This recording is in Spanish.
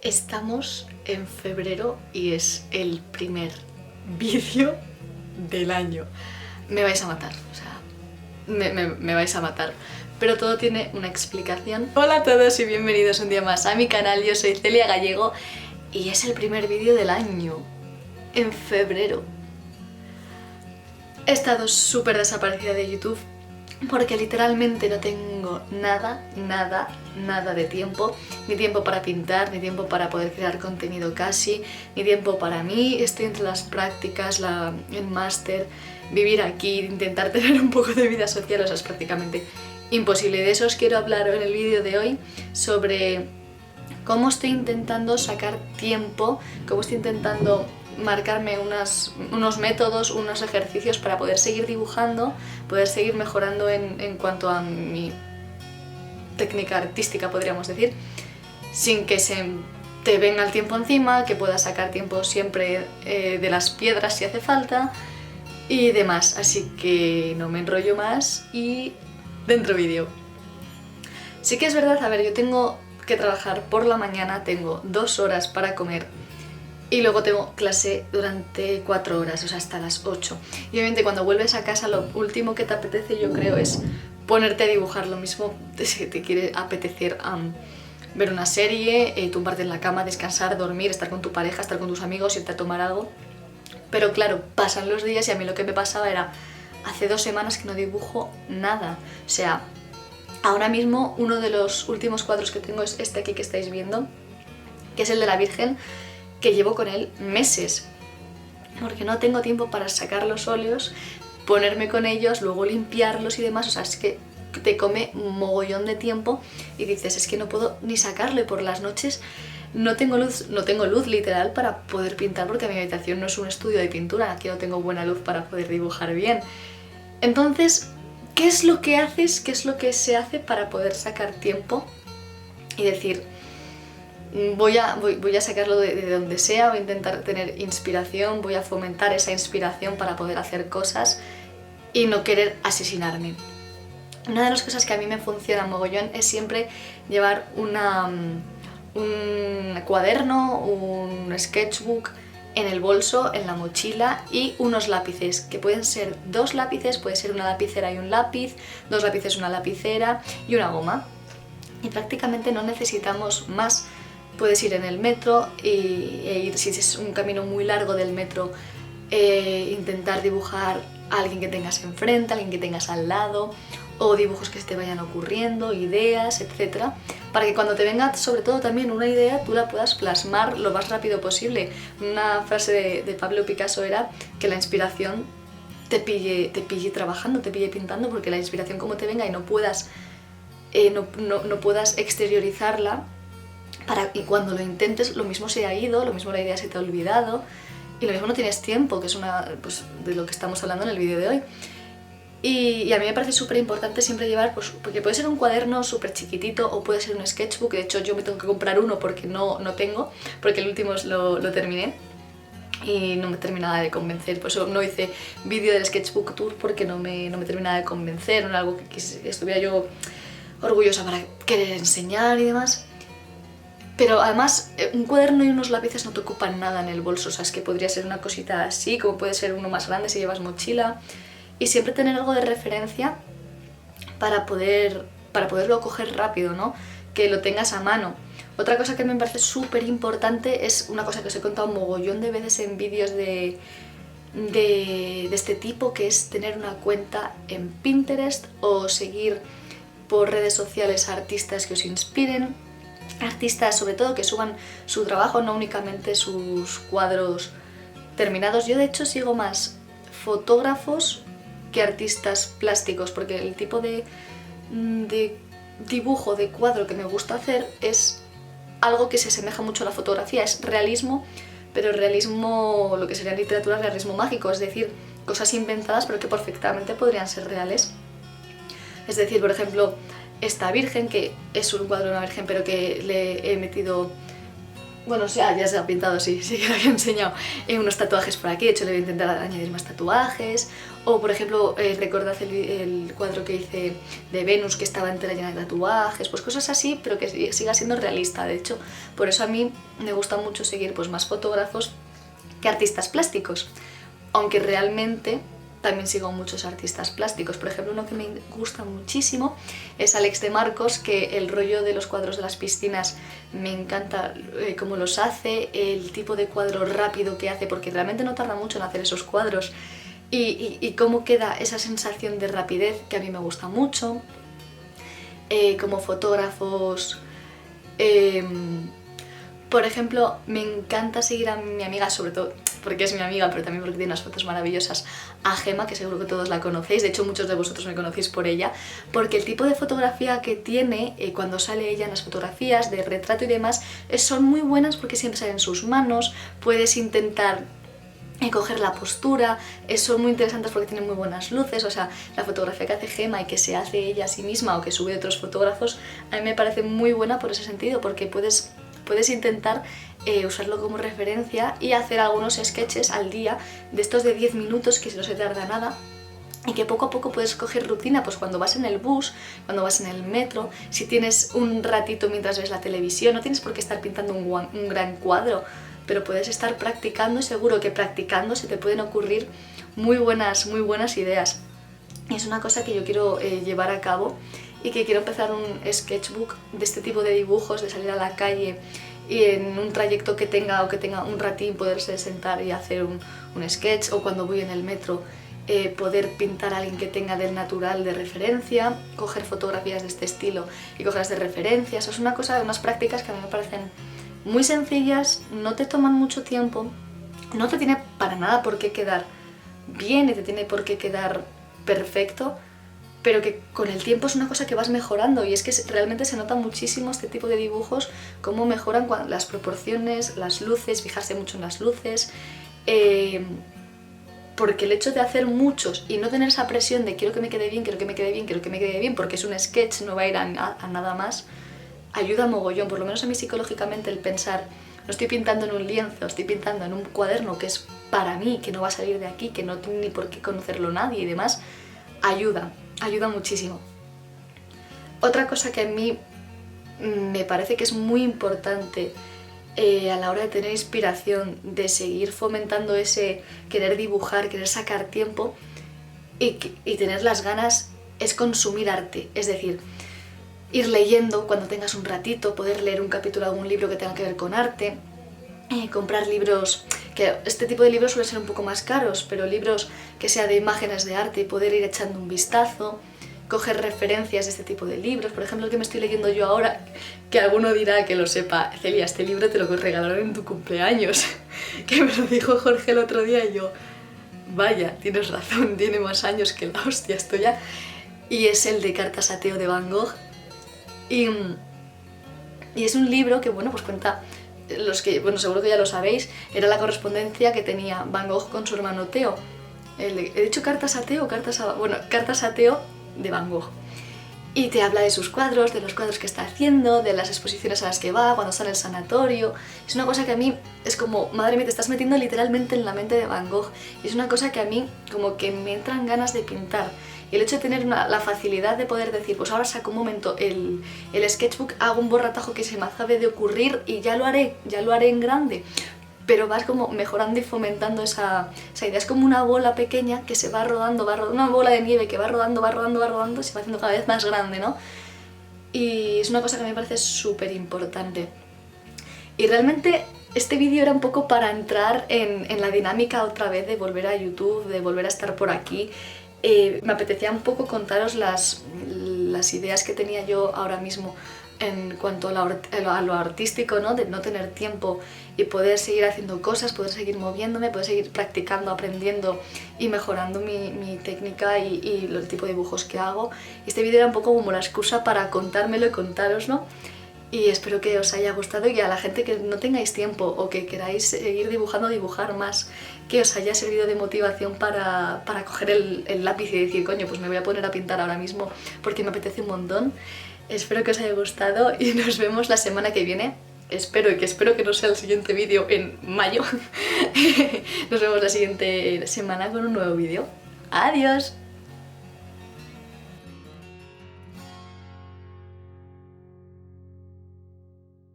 Estamos en febrero y es el primer vídeo del año. Me vais a matar, o sea, me vais a matar. Pero todo tiene una explicación. Hola a todos y bienvenidos un día más a mi canal. Yo soy Celia Gallego y es el primer vídeo del año, en febrero. He estado súper desaparecida de YouTube porque literalmente no tengo nada de tiempo, ni tiempo para pintar, ni tiempo para poder crear contenido casi, ni tiempo para mí. Estoy entre las prácticas, el máster, vivir aquí, intentar tener un poco de vida social, o sea, es prácticamente imposible. De eso os quiero hablar en el vídeo de hoy, sobre cómo estoy intentando sacar tiempo, cómo estoy intentando marcarme unos métodos, unos ejercicios para poder seguir dibujando, poder seguir mejorando en cuanto a mi técnica artística, podríamos decir, sin que se te venga el tiempo encima, que puedas sacar tiempo siempre de las piedras si hace falta y demás. Así que no me enrollo más y dentro vídeo. Sí que es verdad, a ver, yo tengo que trabajar por la mañana, tengo 2 horas para comer y luego tengo clase durante 4 horas, o sea, hasta las 8. Y obviamente cuando vuelves a casa lo último que te apetece, yo creo, es ponerte a dibujar. Lo mismo si te quiere apetecer ver una serie, tumbarte en la cama, descansar, dormir, estar con tu pareja, estar con tus amigos, irte a tomar algo. Pero claro, pasan los días y a mí lo que me pasaba era, hace 2 semanas que no dibujo nada. O sea, ahora mismo uno de los últimos cuadros que tengo es este aquí que estáis viendo, que es el de la Virgen, que llevo con él meses, porque no tengo tiempo para sacar los óleos, ponerme con ellos, luego limpiarlos y demás. O sea, es que te come un mogollón de tiempo y dices, es que no puedo ni sacarlo, y por las noches no tengo luz literal para poder pintar, porque mi habitación no es un estudio de pintura, aquí no tengo buena luz para poder dibujar bien. Entonces, ¿qué es lo que haces? ¿Qué es lo que se hace para poder sacar tiempo y decir, voy a sacarlo de donde sea, voy a intentar tener inspiración, voy a fomentar esa inspiración para poder hacer cosas y no querer asesinarme? Una de las cosas que a mí me funciona mogollón es siempre llevar un cuaderno, un sketchbook en el bolso, en la mochila, y unos lápices, que pueden ser 2 lápices, puede ser una lapicera y un lápiz, 2 lápices, una lapicera y una goma. Y prácticamente no necesitamos más. Puedes ir en el metro e ir, si es un camino muy largo del metro, intentar dibujar a alguien que tengas enfrente, a alguien que tengas al lado, o dibujos que se te vayan ocurriendo, ideas, etc. Para que cuando te venga, sobre todo también una idea, tú la puedas plasmar lo más rápido posible. Una frase de Pablo Picasso era que la inspiración te pille trabajando, te pille pintando, porque la inspiración como te venga y no puedas exteriorizarla, y cuando lo intentes lo mismo se ha ido, lo mismo la idea se te ha olvidado y lo mismo no tienes tiempo, que es pues, de lo que estamos hablando en el vídeo de hoy. Y a mí me parece súper importante siempre llevar, pues, porque puede ser un cuaderno súper chiquitito o puede ser un sketchbook. De hecho yo me tengo que comprar uno porque no tengo, porque el último lo terminé y no me terminaba de convencer. Por eso no hice vídeo del sketchbook tour, porque no me terminaba de convencer, no era algo que estuviera yo orgullosa para querer enseñar y demás. Pero además, un cuaderno y unos lápices no te ocupan nada en el bolso. O sea, es que podría ser una cosita así, como puede ser uno más grande si llevas mochila. Y siempre tener algo de referencia para poderlo coger rápido, ¿no? Que lo tengas a mano. Otra cosa que me parece súper importante es una cosa que os he contado un mogollón de veces en vídeos de este tipo, que es tener una cuenta en Pinterest o seguir por redes sociales a artistas que os inspiren. Artistas sobre todo que suban su trabajo, no únicamente sus cuadros terminados. Yo de hecho sigo más fotógrafos que artistas plásticos, porque el tipo de dibujo, de cuadro que me gusta hacer es algo que se asemeja mucho a la fotografía, es realismo, pero realismo, lo que sería en literatura, realismo mágico, es decir, cosas inventadas pero que perfectamente podrían ser reales. Es decir, por ejemplo, esta Virgen, que es un cuadro de una Virgen, pero que le he metido Bueno, o sea, ya se ha pintado, sí, sí que lo había enseñado, unos tatuajes por aquí, de hecho le voy a intentar añadir más tatuajes. O por ejemplo, recordad el cuadro que hice de Venus, que estaba entera llena de tatuajes, pues cosas así, pero que siga siendo realista. De hecho, por eso a mí me gusta mucho seguir pues más fotógrafos que artistas plásticos, aunque realmente también sigo muchos artistas plásticos. Por ejemplo, uno que me gusta muchísimo es Alex de Marcos, que el rollo de los cuadros de las piscinas me encanta cómo los hace, el tipo de cuadro rápido que hace, porque realmente no tarda mucho en hacer esos cuadros, y cómo queda esa sensación de rapidez que a mí me gusta mucho. Como fotógrafos... por ejemplo, me encanta seguir a mi amiga, sobre todo porque es mi amiga, pero también porque tiene unas fotos maravillosas, a Gemma, que seguro que todos la conocéis, de hecho muchos de vosotros me conocéis por ella, porque el tipo de fotografía que tiene cuando sale ella en las fotografías de retrato y demás, son muy buenas porque siempre salen sus manos, puedes intentar coger la postura, son muy interesantes porque tienen muy buenas luces. O sea, la fotografía que hace Gemma y que se hace ella a sí misma o que sube otros fotógrafos, a mí me parece muy buena por ese sentido, porque puedes intentar usarlo como referencia y hacer algunos sketches al día de estos de 10 minutos que no se tarda nada, y que poco a poco puedes coger rutina, pues cuando vas en el bus, cuando vas en el metro, si tienes un ratito mientras ves la televisión, no tienes por qué estar pintando un gran cuadro, pero puedes estar practicando, y seguro que practicando se te pueden ocurrir muy buenas ideas. Y es una cosa que yo quiero llevar a cabo, y que quiero empezar un sketchbook de este tipo de dibujos, de salir a la calle y en un trayecto que tenga o que tenga un ratín poderse sentar y hacer un sketch, o cuando voy en el metro poder pintar a alguien que tenga del natural de referencia, coger fotografías de este estilo y cogerlas de referencia. Eso es una cosa, unas prácticas que a mí me parecen muy sencillas, no te toman mucho tiempo, no te tiene para nada por qué quedar bien, ni te tiene por qué quedar perfecto, pero que con el tiempo es una cosa que vas mejorando, y es que realmente se nota muchísimo este tipo de dibujos, cómo mejoran las proporciones, las luces, fijarse mucho en las luces, porque el hecho de hacer muchos y no tener esa presión de quiero que me quede bien, quiero que me quede bien, quiero que me quede bien, porque es un sketch, no va a ir a nada más, ayuda mogollón. Por lo menos a mí psicológicamente el pensar, no estoy pintando en un lienzo, estoy pintando en un cuaderno que es para mí, que no va a salir de aquí, que no tiene ni por qué conocerlo nadie y demás, ayuda muchísimo. Otra cosa que a mí me parece que es muy importante a la hora de tener inspiración, de seguir fomentando ese querer dibujar, querer sacar tiempo y tener las ganas, es consumir arte. Es decir, ir leyendo cuando tengas un ratito, poder leer un capítulo de algún libro que tenga que ver con arte, comprar libros, que este tipo de libros suelen ser un poco más caros, pero libros que sea de imágenes de arte y poder ir echando un vistazo, coger referencias de este tipo de libros. Por ejemplo, el que me estoy leyendo yo ahora, que alguno dirá que lo sepa, Celia, este libro te lo regalaron en tu cumpleaños, que me lo dijo Jorge el otro día, y yo, vaya, tienes razón, tiene más años que la hostia, esto ya. Y es el de Cartas a Theo de Van Gogh, y es un libro que, bueno, pues cuenta, los que, bueno, seguro que ya lo sabéis, era la correspondencia que tenía Van Gogh con su hermano Theo. He dicho Cartas a Theo, Cartas a Theo de Van Gogh. Y te habla de sus cuadros, de los cuadros que está haciendo, de las exposiciones a las que va, cuando está en el sanatorio. Es una cosa que a mí es como, madre mía, te estás metiendo literalmente en la mente de Van Gogh. Y es una cosa que a mí como que me entran ganas de pintar. Y el hecho de tener la facilidad de poder decir, pues ahora saco un momento el sketchbook, hago un borratajo que se me acabe de ocurrir y ya lo haré en grande. Pero vas como mejorando y fomentando esa idea. Es como una bola pequeña que se va rodando, una bola de nieve que va rodando, y se va haciendo cada vez más grande, ¿no? Y es una cosa que a mí me parece súper importante. Y realmente este vídeo era un poco para entrar en la dinámica otra vez de volver a YouTube, de volver a estar por aquí. Me apetecía un poco contaros las ideas que tenía yo ahora mismo en cuanto a lo artístico, ¿no? De no tener tiempo y poder seguir haciendo cosas, poder seguir moviéndome, poder seguir practicando, aprendiendo y mejorando mi técnica y el tipo de dibujos que hago. Y este vídeo era un poco como la excusa para contármelo y contároslo. Y espero que os haya gustado, y a la gente que no tengáis tiempo o que queráis seguir dibujando, dibujar más, que os haya servido de motivación para coger el lápiz y decir, coño, pues me voy a poner a pintar ahora mismo porque me apetece un montón. Espero que os haya gustado y nos vemos la semana que viene espero que no sea el siguiente vídeo en mayo. Nos vemos la siguiente semana con un nuevo vídeo. ¡Adiós!